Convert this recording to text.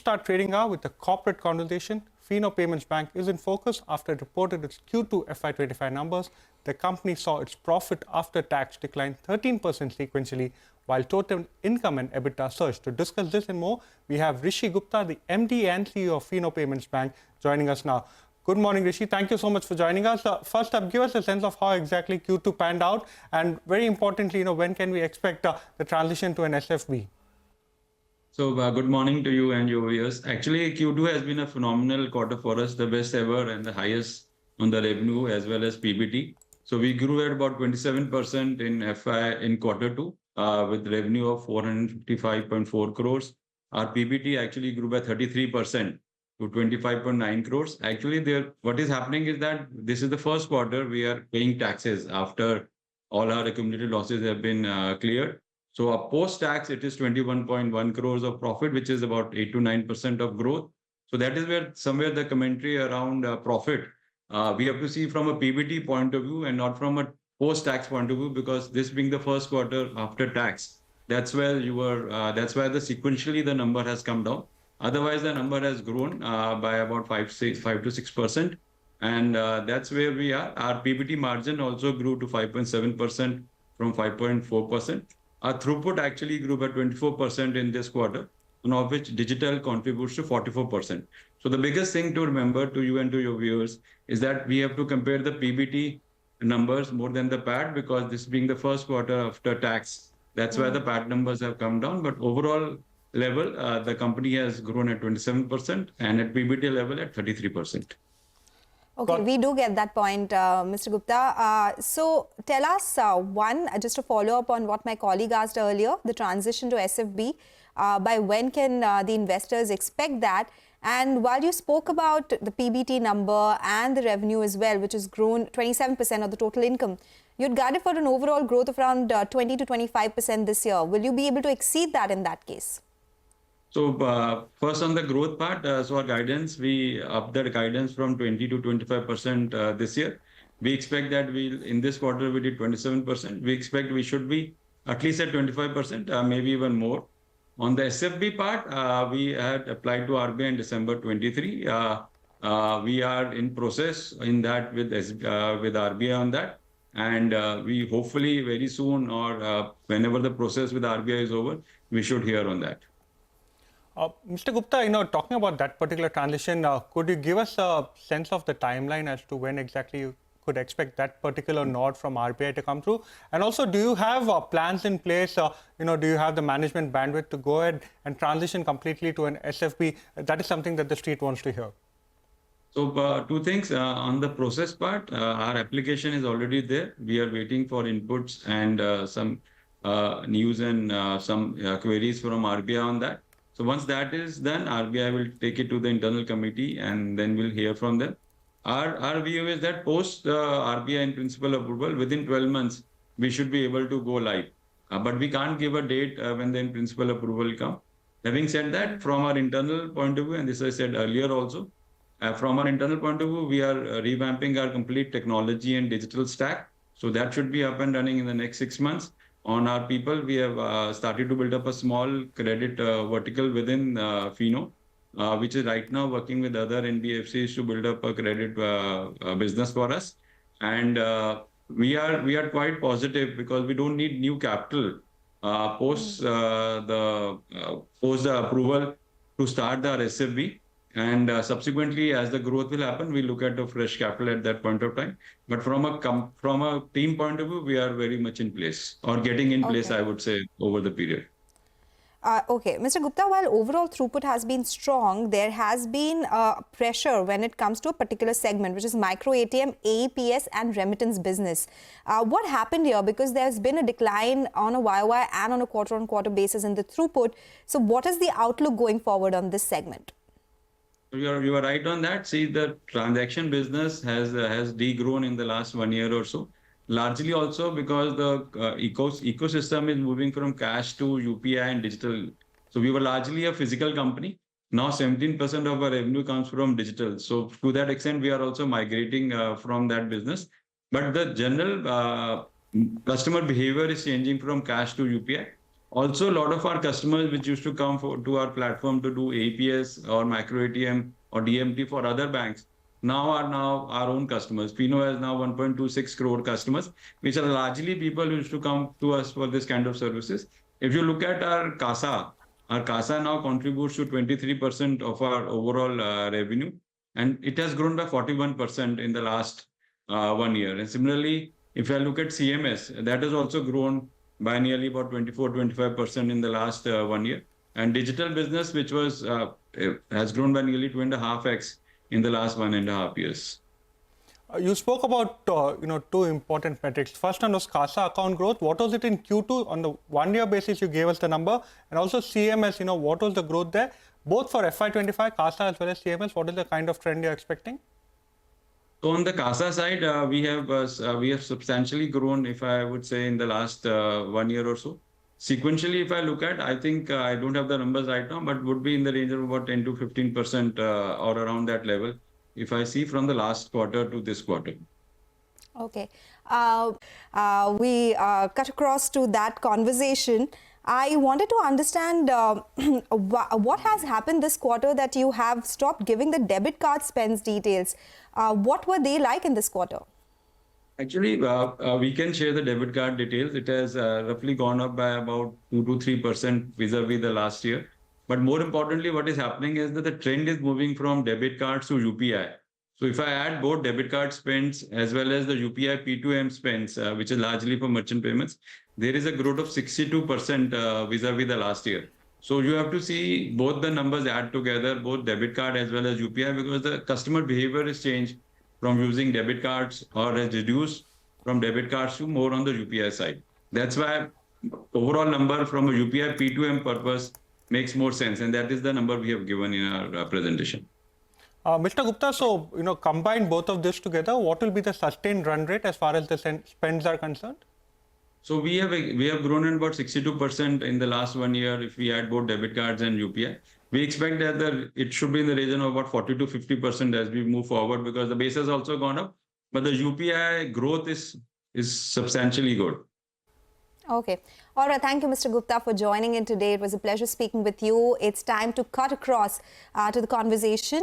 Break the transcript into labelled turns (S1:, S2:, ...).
S1: start trading hour with a corporate conversation. Fino Payments Bank is in focus after it reported its Q2 FY25 numbers. The company saw its profit after tax decline 13% sequentially, while total income and EBITDA surged. To discuss this and more, we have Rishi Gupta, the MD and CEO of Fino Payments Bank, joining us now. Good morning, Rishi. Thank you so much for joining us. First up, give us a sense of how exactly Q2 panned out, and very importantly, when can we expect the transition to an SFB?
S2: So good morning to you and your viewers. Actually, Q2 has been a phenomenal quarter for us, the best ever and the highest on the revenue as well as PBT. So we grew at about 27% in quarter two with revenue of 455.4 crores. Our PBT actually grew by 33% to 25.9 crores. Actually, what is happening is that this is the first quarter we are paying taxes after all our accumulated losses have been cleared. So post-tax, it is 21.1 crores of profit, which is about 8 to 9% of growth. So that is where somewhere the commentary around profit, we have to see from a PBT point of view and not from a post-tax point of view, because this being the first quarter after tax, that's where that's why sequentially the number has come down. Otherwise, the number has grown by about 5 to 6%. And that's where we are. Our PBT margin also grew to 5.7% from 5.4%. Our throughput actually grew by 24% in this quarter, and of which digital contributes to 44%. So the biggest thing to remember to you and to your viewers is that we have to compare the PBT numbers more than the PAT, because this being the first quarter after tax, that's why the PAT numbers have come down. But overall level, the company has grown at 27% and at PBT level at 33%.
S3: Okay, we do get that point, Mr. Gupta. So tell us, just to follow up on what my colleague asked earlier, the transition to SFB, by when can the investors expect that? And while you spoke about the PBT number and the revenue as well, which has grown 27% of the total income, you'd guided for an overall growth of around 20 to 25% this year. Will you be able to exceed that in that case?
S2: So first on the growth part, so our guidance, we upped the guidance from 20 to 25% this year. We expect that in this quarter we did 27%. We expect we should be at least at 25%, maybe even more. On the SFB part, we had applied to RBI in December 23. We are in process in that with RBI on that. And we hopefully very soon or whenever the process with RBI is over, we should hear on that.
S1: Mr. Gupta, talking about that particular transition, could you give us a sense of the timeline as to when exactly you could expect that particular nod from RBI to come through? And also, do you have plans in place? Do you have the management bandwidth to go ahead and transition completely to an SFB? That is something that the street wants to hear.
S2: So two things on the process part. Our application is already there. We are waiting for inputs and some news and some queries from RBI on that. So once that is done, RBI will take it to the internal committee and then we'll hear from them. Our view is that post RBI in principle approval, within 12 months, we should be able to go live. But we can't give a date when the in principle approval will come. Having said that, from our internal point of view, and this I said earlier also, from our internal point of view, we are revamping our complete technology and digital stack. So that should be up and running in the next 6 months. On our people, we have started to build up a small credit vertical within Fino, which is right now working with other NBFCs to build up a credit business for us. And we are quite positive because we don't need new capital post the approval to start our SFB. And subsequently, as the growth will happen, we look at the fresh capital at that point of time. But from a team point of view, we are very much in place or getting in place, I would say, over the period.
S3: Okay, Mr. Gupta, while overall throughput has been strong, there has been pressure when it comes to a particular segment, which is micro ATM, AEPS and remittance business. What happened here? Because there's been a decline on a YOY and on a quarter-on-quarter basis in the throughput. So what is the outlook going forward on this segment?
S2: You are right on that. See, the transaction business has degrown in the last 1 year or so, largely also because the ecosystem is moving from cash to UPI and digital. So we were largely a physical company. Now 17% of our revenue comes from digital. So to that extent, we are also migrating from that business. But the general customer behavior is changing from cash to UPI. Also, a lot of our customers which used to come to our platform to do APS or micro ATM or DMT for other banks now are our own customers. Fino has now 1.26 crore customers, which are largely people who used to come to us for this kind of services. If you look at our Kasa now contributes to 23% of our overall revenue, and it has grown by 41% in the last 1 year. And similarly, if I look at CMS, that has also grown by nearly about 24-25% in the last 1 year. And digital business, which was has grown by nearly 2.5x in the last 1.5 years.
S1: You spoke about two important metrics. First one was Kasa account growth. What was it in Q2 on the 1 year basis? You gave us the number, and also CMS. What was the growth there, both for FY25 Kasa as well as CMS? What is the kind of trend you're expecting?
S2: So on the Kasa side, we have substantially grown, if I would say, in the last 1 year or so. Sequentially, if I look at, I think I don't have the numbers right now, but would be in the range of about 10 to 15% or around that level, if I see from the last quarter to this quarter.
S3: Okay. We cut across to that conversation. I wanted to understand what has happened this quarter that you have stopped giving the debit card spends details. What were they like in this quarter?
S2: Actually, we can share the debit card details. It has roughly gone up by about 2 to 3% vis-a-vis the last year. But more importantly, what is happening is that the trend is moving from debit cards to UPI. So if I add both debit card spends as well as the UPI P2M spends, which is largely for merchant payments, there is a growth of 62% vis-a-vis the last year. So you have to see both the numbers add together, both debit card as well as UPI, because the customer behavior has changed from using debit cards or has reduced from debit cards to more on the UPI side. That's why overall number from a UPI P2M purpose makes more sense. And that is the number we have given in our presentation.
S1: Mr. Gupta, so combine both of this together, what will be the sustained run rate as far as the spends are concerned?
S2: So we have grown in about 62% in the last 1 year if we add both debit cards and UPI. We expect that it should be in the region of about 40 to 50% as we move forward, because the base has also gone up, but the UPI growth is substantially good.
S3: Okay. All right. Thank you, Mr. Gupta, for joining in today. It was a pleasure speaking with you. It's time to cut across to the conversation.